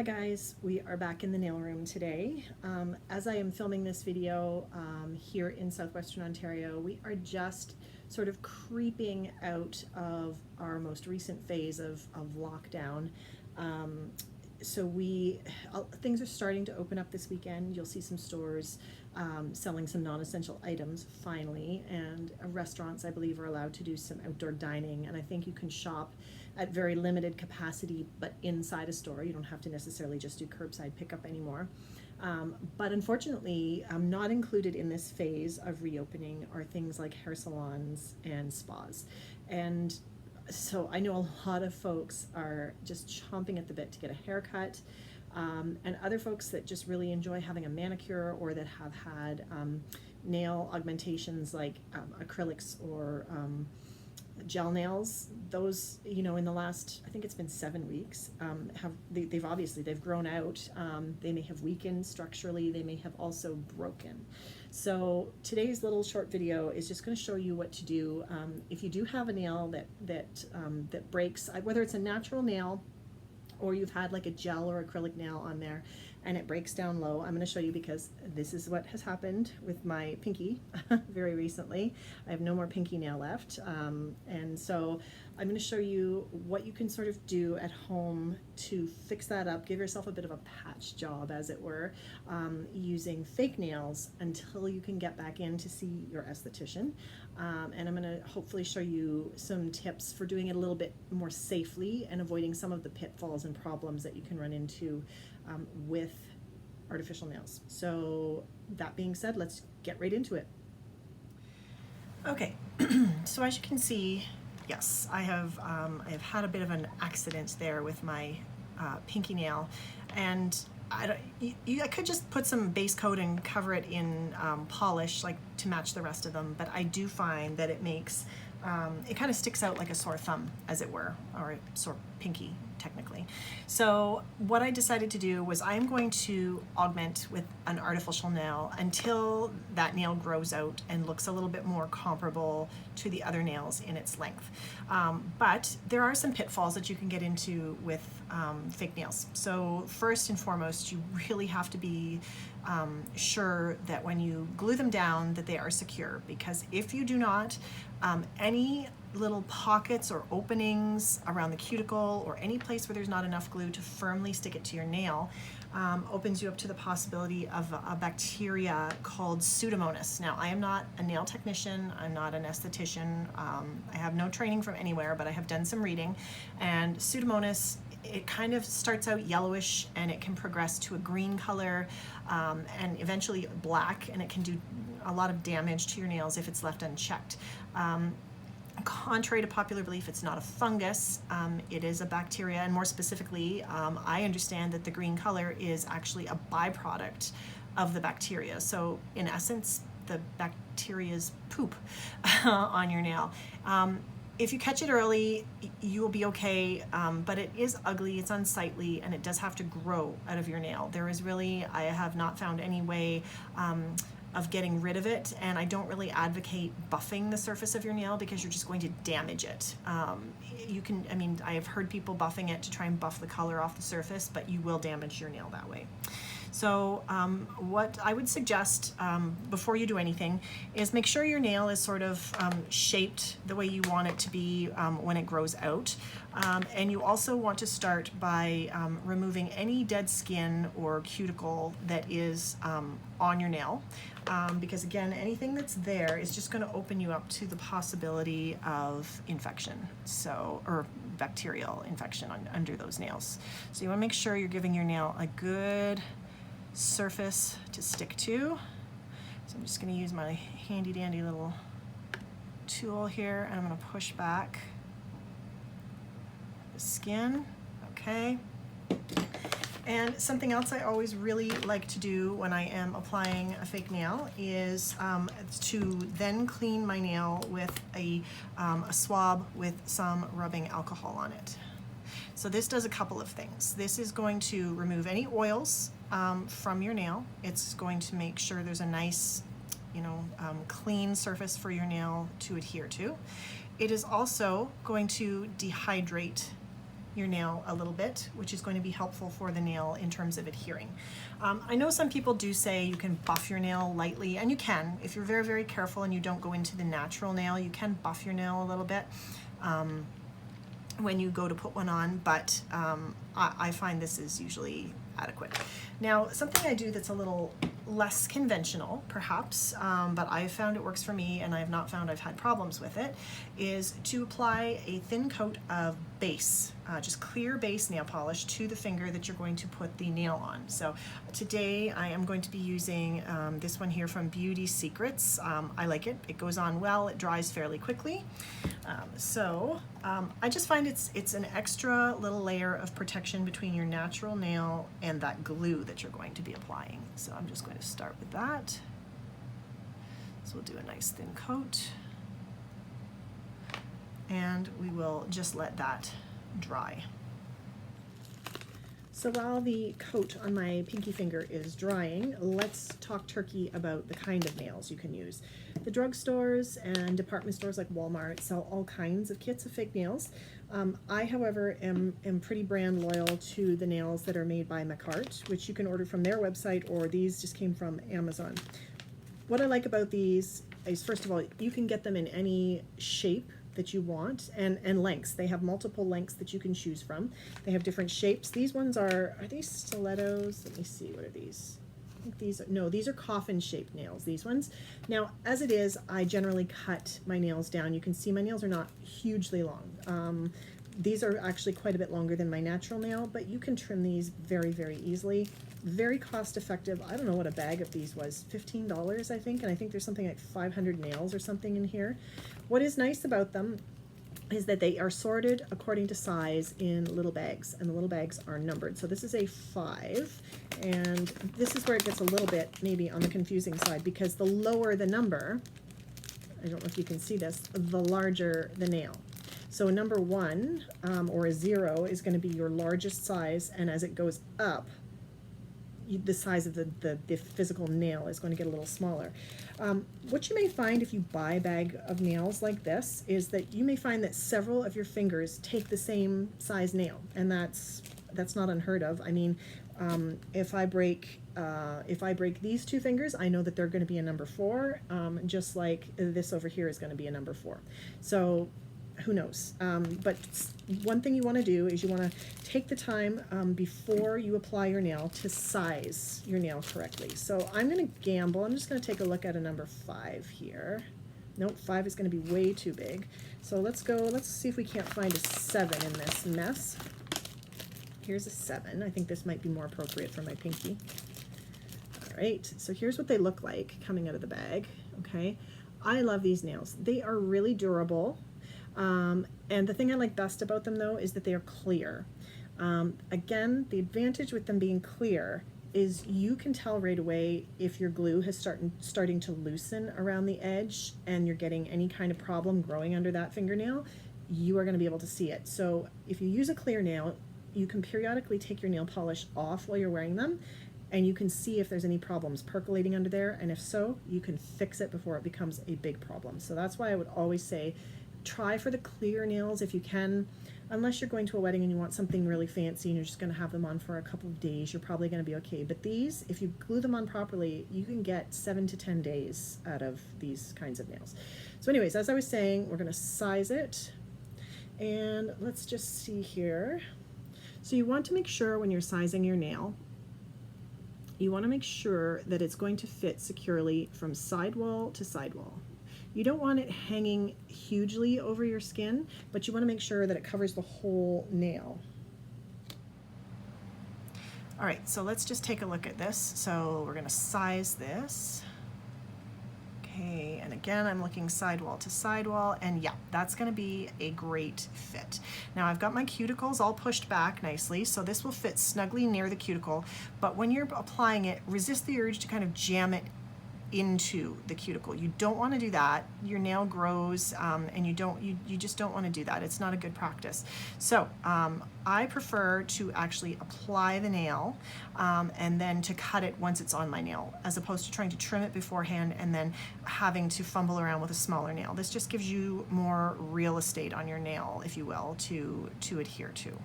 guys, we are back in the nail room today. As I am filming this video here in southwestern Ontario, we are just sort of creeping out of our most recent phase of lockdown. Things are starting to open up this weekend. You'll see some stores selling some non-essential items finally, and restaurants, I believe, are allowed to do some outdoor dining, and I think you can shop at very limited capacity but inside a store. You don't have to necessarily just do curbside pickup anymore. But unfortunately, not included in this phase of reopening are things like hair salons and spas. And so I know a lot of folks are just chomping at the bit to get a haircut, and other folks that just really enjoy having a manicure or that have had nail augmentations like acrylics or gel nails. Those, in the last, I think it's been 7 weeks, they've grown out. They may have weakened structurally. They may have also broken. So today's little short video is just going to show you what to do if you do have a nail that breaks, whether it's a natural nail or you've had like a gel or acrylic nail on there and it breaks down low. I'm going to show you because this is what has happened with my pinky very recently. I have no more pinky nail left, and so I'm going to show you what you can sort of do at home to fix that up, give yourself a bit of a patch job, as it were, using fake nails until you can get back in to see your esthetician. And I'm going to hopefully show you some tips for doing it a little bit more safely and avoiding some of the pitfalls and problems that you can run into with artificial nails. So that being said, let's get right into it. Okay, so as you can see, yes, I have had a bit of an accident there with my pinky nail, and I could just put some base coat and cover it in polish, like to match the rest of them, but I do find that it makes it kind of sticks out like a sore thumb, as it were, or a sore pinky technically. So what I decided to do was I'm going to augment with an artificial nail until that nail grows out and looks a little bit more comparable to the other nails in its length. But there are some pitfalls that you can get into with fake nails. So first and foremost, you really have to be sure that when you glue them down that they are secure, because if you do not, any little pockets or openings around the cuticle or any place where there's not enough glue to firmly stick it to your nail opens you up to the possibility of a bacteria called Pseudomonas. Now, I am not a nail technician, I'm not an esthetician, I have no training from anywhere, but I have done some reading, and Pseudomonas, it kind of starts out yellowish and it can progress to a green color and eventually black, and it can do a lot of damage to your nails if it's left unchecked. Contrary to popular belief, it's not a fungus, it is a bacteria, and more specifically, I understand that the green color is actually a byproduct of the bacteria. So in essence, the bacteria's poop on your nail. If you catch it early, you will be okay, but it is ugly, it's unsightly, and it does have to grow out of your nail. I have not found any way of getting rid of it, and I don't really advocate buffing the surface of your nail because you're just going to damage it. I have heard people buffing it to try and buff the color off the surface, but you will damage your nail that way. So what I would suggest before you do anything is make sure your nail is sort of shaped the way you want it to be when it grows out. And you also want to start by removing any dead skin or cuticle that is on your nail. Because again, anything that's there is just going to open you up to the possibility of infection, or bacterial infection under those nails. So you want to make sure you're giving your nail a good surface to stick to. So I'm just going to use my handy dandy little tool here, and I'm going to push back the skin. Okay. And something else I always really like to do when I am applying a fake nail is to then clean my nail with a swab with some rubbing alcohol on it. So this does a couple of things. This is going to remove any oils from your nail. It's going to make sure there's a nice, clean surface for your nail to adhere to. It is also going to dehydrate your nail a little bit, which is going to be helpful for the nail in terms of adhering. I know some people do say you can buff your nail lightly, and you can. If you're very, very careful and you don't go into the natural nail, you can buff your nail a little bit when you go to put one on, but I find this is usually adequate. Now, something I do that's a little less conventional, perhaps, but I've found it works for me and I have not found I've had problems with it, is to apply a thin coat of base, just clear base nail polish to the finger that you're going to put the nail on. So today I am going to be using this one here from Beauty Secrets. I like it. It goes on well. It dries fairly quickly. I just find it's an extra little layer of protection between your natural nail and that glue that you're going to be applying. So I'm just going to start with that. So we'll do a nice thin coat, and we will just let that dry. So while the coat on my pinky finger is drying, let's talk turkey about the kind of nails you can use. The drugstores and department stores like Walmart sell all kinds of kits of fake nails. I, however, am pretty brand loyal to the nails that are made by McArt, which you can order from their website, or these just came from Amazon. What I like about these is, first of all, you can get them in any shape that you want, and lengths. They have multiple lengths that you can choose from. They have different shapes. These ones are these stilettos? Let me see, what are these? I think these are, no, these are coffin shaped nails, these ones. Now, as it is, I generally cut my nails down. You can see my nails are not hugely long. These are actually quite a bit longer than my natural nail, but you can trim these very, very easily. Very cost effective. I don't know what a bag of these was, $15 I think, and I think there's something like 500 nails or something in here. What is nice about them is that they are sorted according to size in little bags, and the little bags are numbered. So this is a 5, and this is where it gets a little bit maybe on the confusing side, because the lower the number, I don't know if you can see this, the larger the nail. So a number 1 or a 0 is going to be your largest size, and as it goes up, the size of the physical nail is going to get a little smaller. What you may find if you buy a bag of nails like this is that you may find that several of your fingers take the same size nail, and that's not unheard of. I mean, if I break these 2 fingers, I know that they're going to be a number 4, just like this over here is going to be a number 4. So who knows? But one thing you want to do is you want to take the time before you apply your nail to size your nail correctly. So I'm going to gamble. I'm just going to take a look at a number 5 here. Nope, 5 is going to be way too big. So let's see if we can't find a 7 in this mess. Here's a 7. I think this might be more appropriate for my pinky. All right, so here's what they look like coming out of the bag. Okay, I love these nails. They are really durable. And the thing I like best about them, though, is that they are clear. Again, the advantage with them being clear is you can tell right away if your glue has starting to loosen around the edge and you're getting any kind of problem growing under that fingernail. You are going to be able to see it. So if you use a clear nail, you can periodically take your nail polish off while you're wearing them, and you can see if there's any problems percolating under there, and if so, you can fix it before it becomes a big problem. So that's why I would always say try for the clear nails if you can, unless you're going to a wedding and you want something really fancy and you're just going to have them on for a couple of days. You're probably going to be okay. But these, if you glue them on properly, you can get 7 to 10 days out of these kinds of nails. So anyways, as I was saying, we're going to size it, and let's just see here. So you want to make sure when you're sizing your nail, you want to make sure that it's going to fit securely from sidewall to sidewall. You don't want it hanging hugely over your skin, but you want to make sure that it covers the whole nail. All right, so let's just take a look at this. So we're going to size this. Okay, and again, I'm looking sidewall to sidewall, and yeah, that's going to be a great fit. Now I've got my cuticles all pushed back nicely, so this will fit snugly near the cuticle, but when you're applying it, resist the urge to kind of jam it into the cuticle. You don't want to do that. Your nail grows, and you just don't want to do that. It's not a good practice. So I prefer to actually apply the nail and then to cut it once it's on my nail, as opposed to trying to trim it beforehand and then having to fumble around with a smaller nail. This just gives you more real estate on your nail, if you will, to adhere to.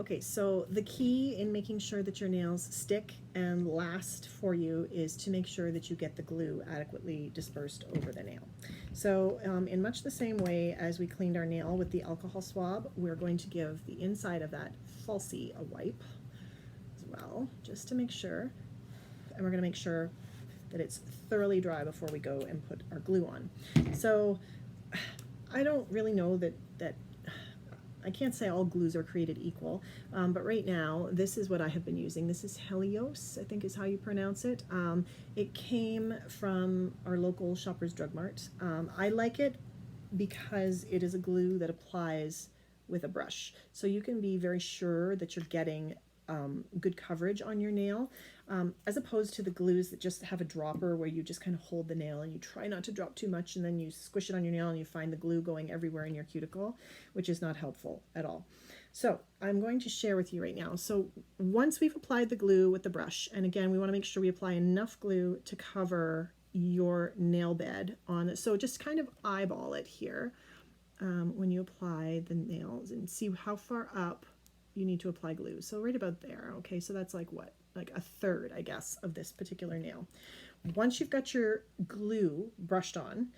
Okay, so the key in making sure that your nails stick and last for you is to make sure that you get the glue adequately dispersed over the nail. So in much the same way as we cleaned our nail with the alcohol swab, we're going to give the inside of that falsie a wipe as well, just to make sure. And we're going to make sure that it's thoroughly dry before we go and put our glue on. So I don't really know that I can't say all glues are created equal, but right now this is what I have been using. This is Helios, I think is how you pronounce it. It came from our local Shoppers Drug Mart. I like it because it is a glue that applies with a brush, so you can be very sure that you're getting good coverage on your nail, as opposed to the glues that just have a dropper where you just kind of hold the nail and you try not to drop too much, and then you squish it on your nail and you find the glue going everywhere in your cuticle, which is not helpful at all. So I'm going to share with you right now. So once we've applied the glue with the brush, and again, we want to make sure we apply enough glue to cover your nail bed on it. So just kind of eyeball it here when you apply the nails and see how far up you need to apply glue. So right about there. Okay, so that's like what? Like a third, I guess, of this particular nail. Once you've got your glue brushed on,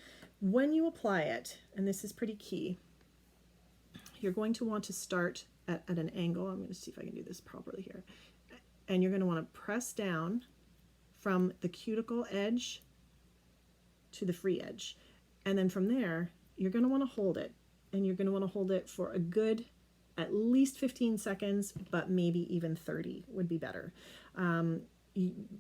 when you apply it, and this is pretty key, you're going to want to start at an angle. I'm going to see if I can do this properly here. And you're going to want to press down from the cuticle edge to the free edge. And then from there, you're going to want to hold it. And you're going to want to hold it for a good at least 15 seconds, but maybe even 30 would be better.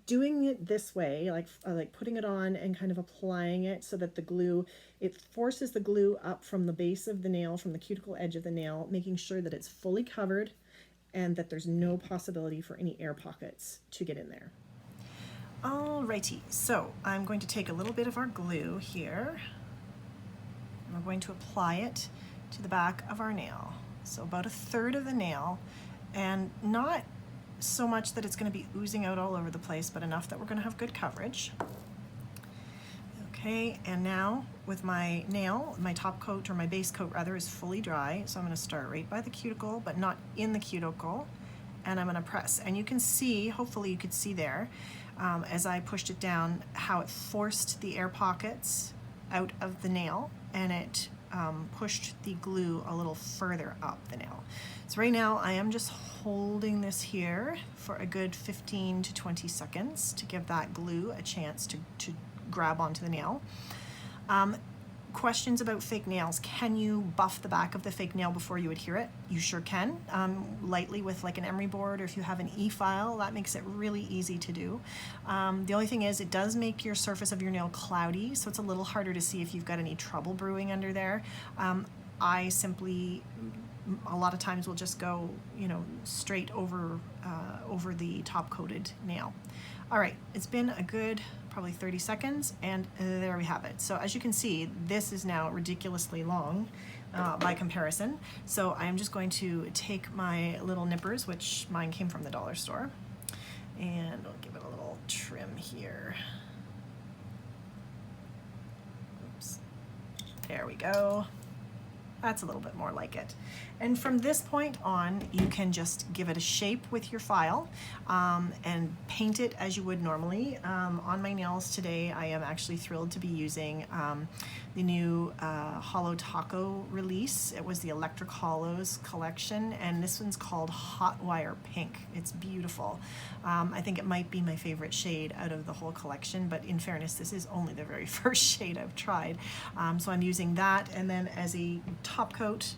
Doing it this way, like putting it on and kind of applying it so that the glue, it forces the glue up from the base of the nail, from the cuticle edge of the nail, making sure that it's fully covered and that there's no possibility for any air pockets to get in there. Alrighty, so I'm going to take a little bit of our glue here, and we're going to apply it to the back of our nail. So about a third of the nail, and not so much that it's going to be oozing out all over the place, but enough that we're going to have good coverage. Okay, and now with my nail, my top coat, or my base coat rather, is fully dry, so I'm going to start right by the cuticle, but not in the cuticle, and I'm going to press. And you can see, hopefully you could see there, as I pushed it down, how it forced the air pockets out of the nail, and it pushed the glue a little further up the nail. So right now I am just holding this here for a good 15 to 20 seconds to give that glue a chance to grab onto the nail. Questions about fake nails. Can you buff the back of the fake nail before you adhere it? You sure can, lightly with like an emery board, or if you have an e-file, that makes it really easy to do. The only thing is it does make your surface of your nail cloudy, so it's a little harder to see if you've got any trouble brewing under there. I simply, a lot of times will just go, straight over the top coated nail. All right, it's been a good probably 30 seconds, and there we have it. So as you can see, this is now ridiculously long by comparison. So I'm just going to take my little nippers, which mine came from the dollar store, and I'll give it a little trim here. Oops. There we go. That's a little bit more like it. And from this point on, you can just give it a shape with your file and paint it as you would normally. On my nails today, I am actually thrilled to be using the new Hollow Taco release. It was the Electric Hollows collection, and this one's called Hot Wire Pink. It's beautiful. I think it might be my favorite shade out of the whole collection, but in fairness, this is only the very first shade I've tried. So I'm using that, and then as a top coat,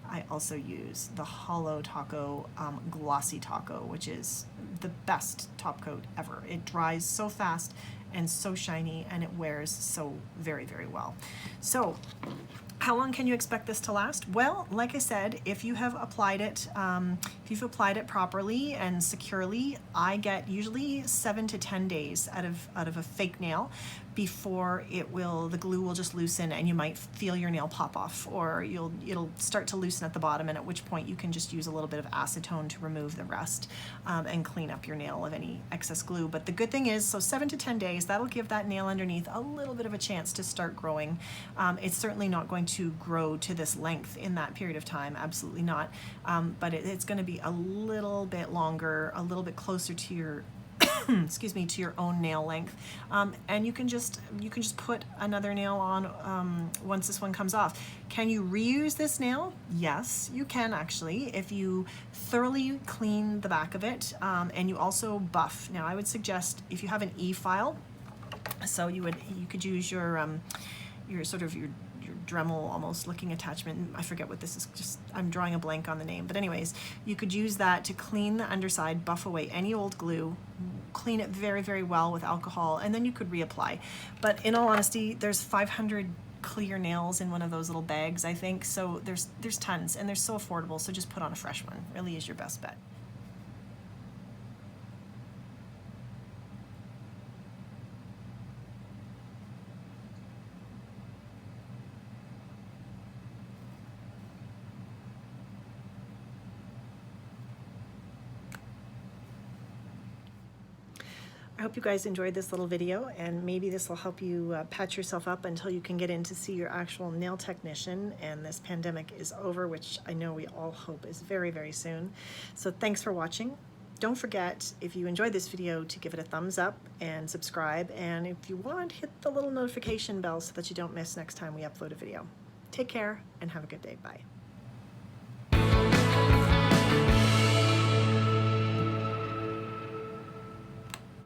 I also use the Hollow Taco Glossy Taco, which is the best top coat ever. It dries so fast and so shiny, and it wears so very, very well. So how long can you expect this to last? Well, like I said, if you have applied it, properly and securely, I get usually 7 to 10 days out of a fake nail. before the glue will just loosen and you might feel your nail pop off, or it'll start to loosen at the bottom, and at which point you can just use a little bit of acetone to remove the rest and clean up your nail of any excess glue. But the good thing is, so 7 to 10 days, that'll give that nail underneath a little bit of a chance to start growing. It's certainly not going to grow to this length in that period of time, absolutely not, but it's going to be a little bit longer, a little bit closer to your excuse me, to your own nail length, and you can just put another nail on once this one comes off. Can you reuse this nail? Yes, you can actually, if you thoroughly clean the back of it, and you also buff. Now, I would suggest if you have an e-file, so you could use your sort of your Dremel almost looking attachment. I forget what this is, just I'm drawing a blank on the name, but anyways, you could use that to clean the underside, buff away any old glue, clean it very, very well with alcohol, and then you could reapply. But in all honesty, there's 500 clear nails in one of those little bags, I think, so there's tons, and they're so affordable, so just put on a fresh one. Really is your best bet. I hope you guys enjoyed this little video, and maybe this will help you patch yourself up until you can get in to see your actual nail technician and this pandemic is over, which I know we all hope is very, very soon. So thanks for watching. Don't forget, if you enjoyed this video, to give it a thumbs up and subscribe, and if you want, hit the little notification bell so that you don't miss next time we upload a video. Take care and have a good day. Bye.